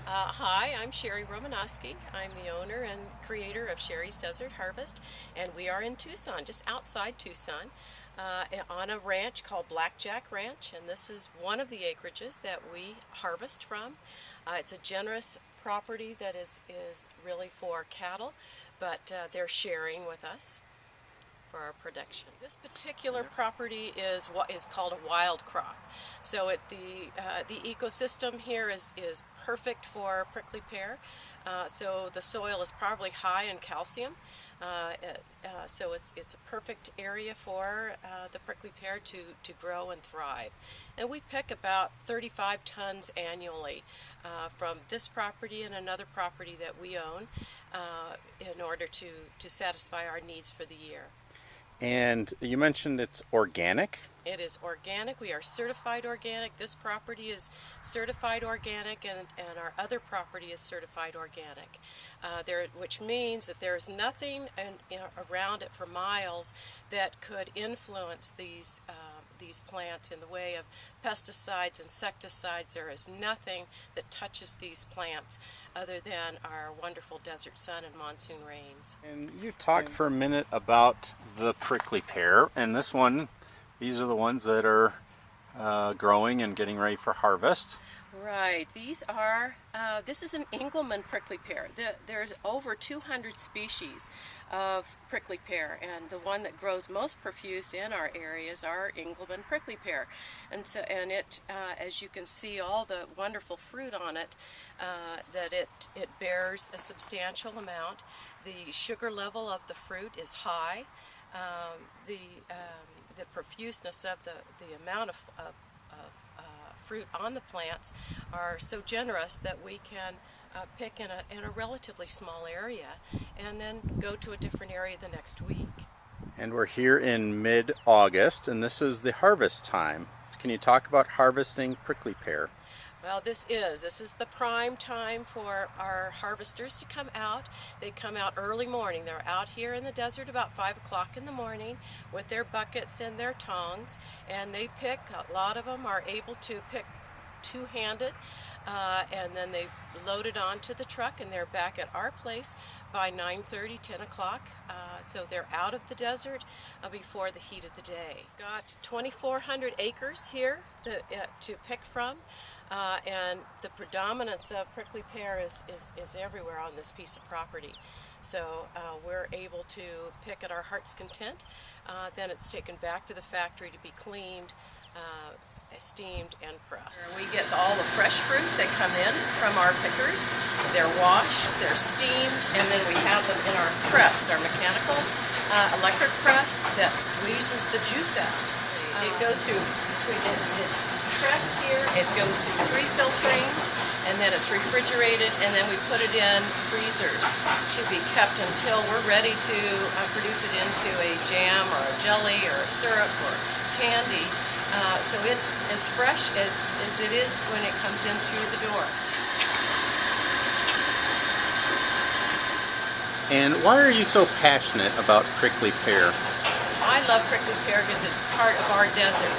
Hi, I'm Cheri Romanoski. I'm the owner and creator of Cherries Desert Harvest, and we are in Tucson, just outside Tucson, on a ranch called Blackjack Ranch, and this is one of the acreages that we harvest from. It's a generous property that is really for cattle, but they're sharing with us for our production. This particular property is what is called a wild crop. So the ecosystem here is perfect for prickly pear. So the soil is probably high in calcium. So it's a perfect area for the prickly pear to grow and thrive. And we pick about 35 tons annually from this property and another property that we own in order to satisfy our needs for the year. And you mentioned it's organic? It is organic. We are certified organic. This property is certified organic, and our other property is certified organic. Which means that there is nothing around it for miles that could influence these plants in the way of pesticides, insecticides. There is nothing that touches these plants other than our wonderful desert sun and monsoon rains. And you talked for a minute about the prickly pear, and these are the ones that are growing and getting ready for harvest. Right. This is an Engelmann prickly pear. There's over 200 species of prickly pear, and the one that grows most profuse in our area is our Engelmann prickly pear. And it, as you can see, all the wonderful fruit on it, that it bears a substantial amount. The sugar level of the fruit is high. The profuseness of the amount of fruit on the plants are so generous that we can pick in a relatively small area and then go to a different area the next week. And we're here in mid-August, and this is the harvest time. Can you talk about harvesting prickly pear? Well, this is the prime time for our harvesters to come out. They come out early morning. They're out here in the desert about 5 o'clock in the morning with their buckets and their tongs, and they pick. A lot of them are able to pick two-handed, and then they load it onto the truck, and they're back at our place by 9:30, 10 o'clock. So they're out of the desert before the heat of the day. Got 2,400 acres here to pick from. And the predominance of prickly pear is everywhere on this piece of property. So we're able to pick at our heart's content. Then it's taken back to the factory to be cleaned, steamed, and pressed. We get all the fresh fruit that come in from our pickers. They're washed, they're steamed, and then we have them in our press, our mechanical electric press that squeezes the juice out. It goes through, it's pressed here, it goes through 3 filterings, and then it's refrigerated, and then we put it in freezers to be kept until we're ready to produce it into a jam or a jelly or a syrup or candy. So it's as fresh as it is when it comes in through the door. And why are you so passionate about prickly pear? I love prickly pear because it's part of our desert.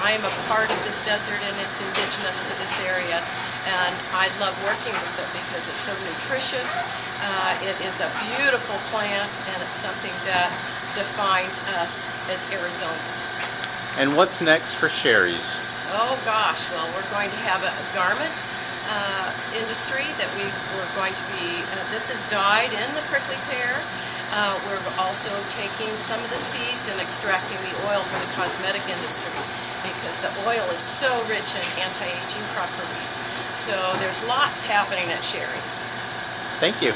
I am a part of this desert, and it's indigenous to this area. And I love working with it because it's so nutritious. It is a beautiful plant, and it's something that defines us as Arizonans. And what's next for Cherries? Oh gosh, well, we're going to have a garment industry that we're going to be, this is dyed in the prickly pear. We're also taking some of the seeds and extracting the oil for the cosmetic industry because the oil is so rich in anti-aging properties. So there's lots happening at Cherries. Thank you.